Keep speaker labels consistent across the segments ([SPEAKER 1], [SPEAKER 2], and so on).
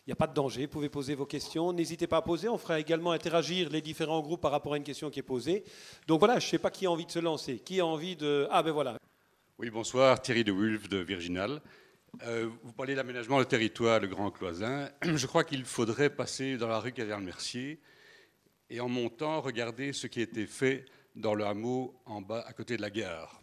[SPEAKER 1] Il n'y a pas de danger, vous pouvez poser vos questions. N'hésitez pas à poser, on fera également interagir les différents groupes par rapport à une question qui est posée. Donc voilà, je ne sais pas qui a envie de se lancer, qui a envie de... Ah ben voilà.
[SPEAKER 2] Oui, bonsoir, Thierry de Wulf de Virginal. Vous parlez de l'aménagement du territoire, le Grand Cloisin. Je crois qu'il faudrait passer dans la rue Cardinal-Mercier et en montant, regarder ce qui a été fait dans le hameau en bas, à côté de la gare.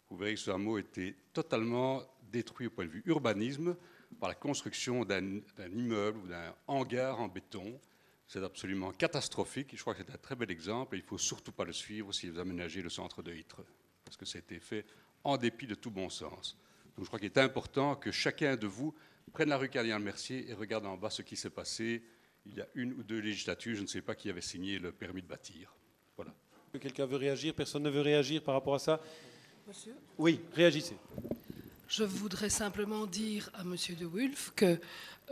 [SPEAKER 2] Vous verrez que ce hameau était totalement détruit au point de vue urbanisme par la construction d'un immeuble ou d'un hangar en béton. C'est absolument catastrophique. Je crois que c'est un très bel exemple et il ne faut surtout pas le suivre si vous aménagez le centre de Ytre, parce que ça a été fait en dépit de tout bon sens. Donc je crois qu'il est important que chacun de vous prenne la rue Cardinal-Mercier et regarde en bas ce qui s'est passé il y a 1 ou 2 législatures. Je ne sais pas qui avait signé le permis de bâtir. Voilà.
[SPEAKER 1] Quelqu'un veut réagir? Personne ne veut réagir par rapport à ça?
[SPEAKER 3] Monsieur ?
[SPEAKER 1] Oui, réagissez.
[SPEAKER 3] Je voudrais simplement dire à Monsieur de Wulf que,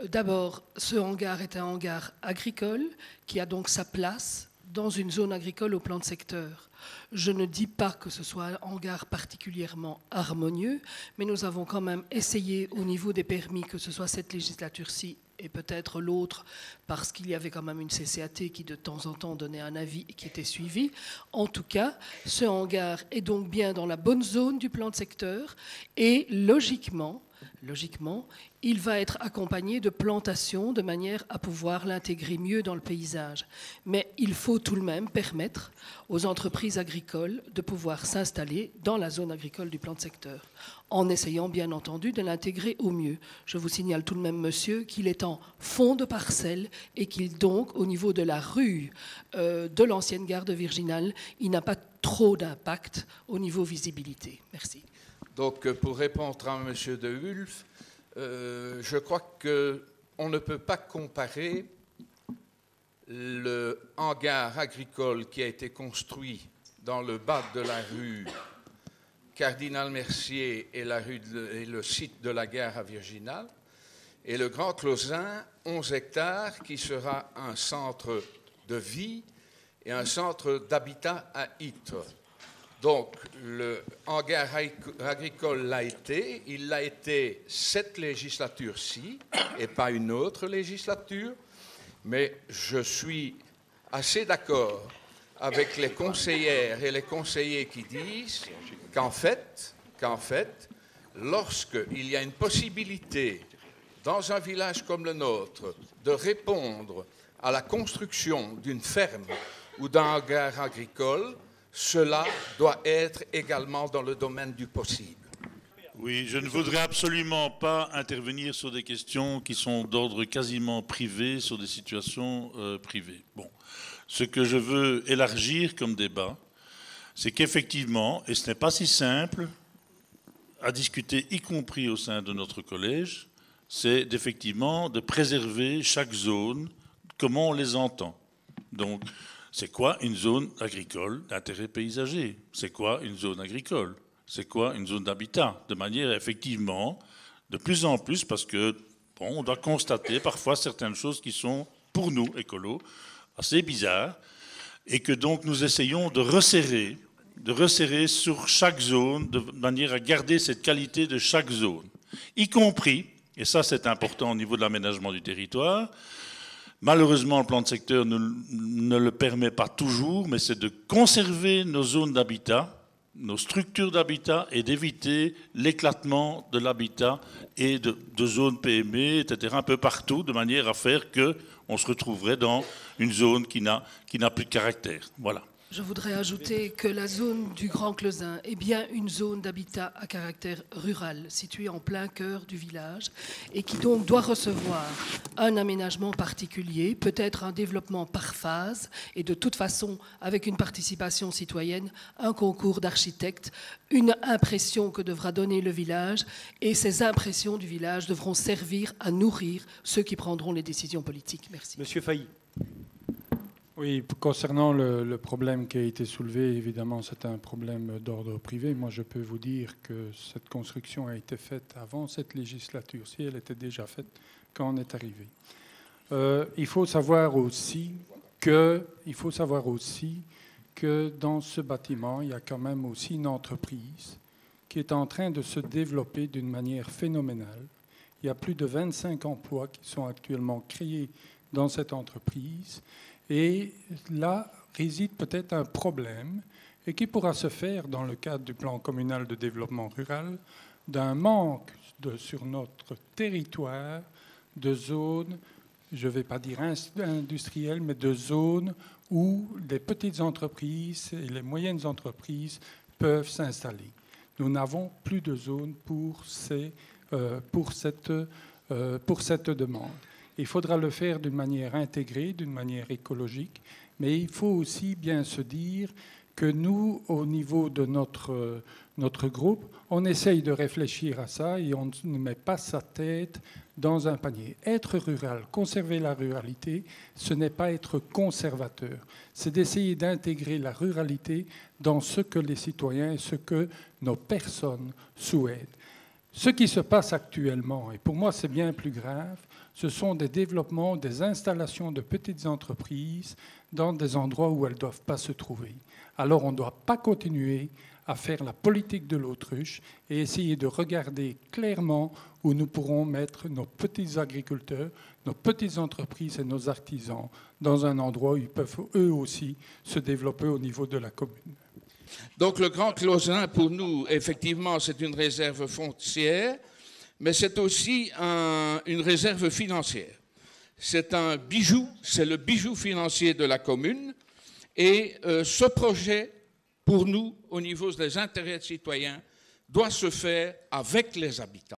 [SPEAKER 3] d'abord, ce hangar est un hangar agricole qui a donc sa place dans une zone agricole au plan de secteur. Je ne dis pas que ce soit un hangar particulièrement harmonieux, mais nous avons quand même essayé au niveau des permis, que ce soit cette législature-ci et peut-être l'autre, parce qu'il y avait quand même une CCAT qui de temps en temps donnait un avis et qui était suivie. En tout cas, ce hangar est donc bien dans la bonne zone du plan de secteur et logiquement, il va être accompagné de plantations de manière à pouvoir l'intégrer mieux dans le paysage. Mais il faut tout de même permettre aux entreprises agricoles de pouvoir s'installer dans la zone agricole du plan de secteur, en essayant bien entendu de l'intégrer au mieux. Je vous signale tout de même, monsieur, qu'il est en fond de parcelle et qu'il donc, au niveau de la rue de l'ancienne gare de Virginal, il n'a pas trop d'impact au niveau visibilité. Merci.
[SPEAKER 4] Donc, pour répondre à M. de Wulf, je crois qu'on ne peut pas comparer le hangar agricole qui a été construit dans le bas de la rue Cardinal-Mercier et le site de la gare à Virginal et le Grand Cloisin, 11 hectares, qui sera un centre de vie et un centre d'habitat à Ytre. Donc, le hangar agricole l'a été, il l'a été cette législature-ci et pas une autre législature, mais je suis assez d'accord avec les conseillères et les conseillers qui disent qu'en fait, lorsqu'il y a une possibilité dans un village comme le nôtre de répondre à la construction d'une ferme ou d'un hangar agricole, cela doit être également dans le domaine du possible.
[SPEAKER 5] Oui, je ne voudrais absolument pas intervenir sur des questions qui sont d'ordre quasiment privé, sur des situations privées. Bon, ce que je veux élargir comme débat, c'est qu'effectivement, et ce n'est pas si simple à discuter, y compris au sein de notre collège, c'est effectivement de préserver chaque zone, comment on les entend. Donc, c'est quoi une zone agricole d'intérêt paysager? C'est quoi une zone agricole? C'est quoi une zone d'habitat? De manière effectivement, de plus en plus, parce que bon, on doit constater parfois certaines choses qui sont, pour nous, écolos, assez bizarres, et que donc nous essayons de resserrer sur chaque zone, de manière à garder cette qualité de chaque zone, y compris, et ça c'est important au niveau de l'aménagement du territoire. Malheureusement, le plan de secteur ne le permet pas toujours, mais c'est de conserver nos zones d'habitat, nos structures d'habitat et d'éviter l'éclatement de l'habitat et de zones PME, etc., un peu partout, de manière à faire qu'on se retrouverait dans une zone qui n'a plus de caractère. Voilà.
[SPEAKER 3] Je voudrais ajouter que la zone du Grand Cloisin est bien une zone d'habitat à caractère rural, située en plein cœur du village, et qui donc doit recevoir un aménagement particulier, peut-être un développement par phase, et de toute façon, avec une participation citoyenne, un concours d'architectes, une impression que devra donner le village, et ces impressions du village devront servir à nourrir ceux qui prendront les décisions politiques. Merci.
[SPEAKER 1] Monsieur Failly.
[SPEAKER 6] Oui, concernant le problème qui a été soulevé, évidemment, c'est un problème d'ordre privé. Moi, je peux vous dire que cette construction a été faite avant cette législature. Si elle était déjà faite quand on est arrivé. Il faut savoir aussi que dans ce bâtiment, il y a quand même aussi une entreprise qui est en train de se développer d'une manière phénoménale. Il y a plus de 25 emplois qui sont actuellement créés dans cette entreprise. Et là réside peut-être un problème et qui pourra se faire dans le cadre du plan communal de développement rural d'un manque sur notre territoire de zones, je ne vais pas dire industrielles, mais de zones où les petites entreprises et les moyennes entreprises peuvent s'installer. Nous n'avons plus de zones pour cette demande. Il faudra le faire d'une manière intégrée, d'une manière écologique, mais il faut aussi bien se dire que nous, au niveau de notre groupe, on essaye de réfléchir à ça et on ne met pas sa tête dans un panier. Être rural, conserver la ruralité, ce n'est pas être conservateur. C'est d'essayer d'intégrer la ruralité dans ce que les citoyens et ce que nos personnes souhaitent. Ce qui se passe actuellement, et pour moi c'est bien plus grave, ce sont des développements, des installations de petites entreprises dans des endroits où elles ne doivent pas se trouver. Alors on ne doit pas continuer à faire la politique de l'autruche et essayer de regarder clairement où nous pourrons mettre nos petits agriculteurs, nos petites entreprises et nos artisans dans un endroit où ils peuvent eux aussi se développer au niveau de la commune.
[SPEAKER 4] Donc le Grand Clausin, pour nous, effectivement, c'est une réserve foncière, mais c'est aussi une réserve financière. C'est un bijou, c'est le bijou financier de la commune. Et ce projet, pour nous, au niveau des intérêts citoyens, doit se faire avec les habitants.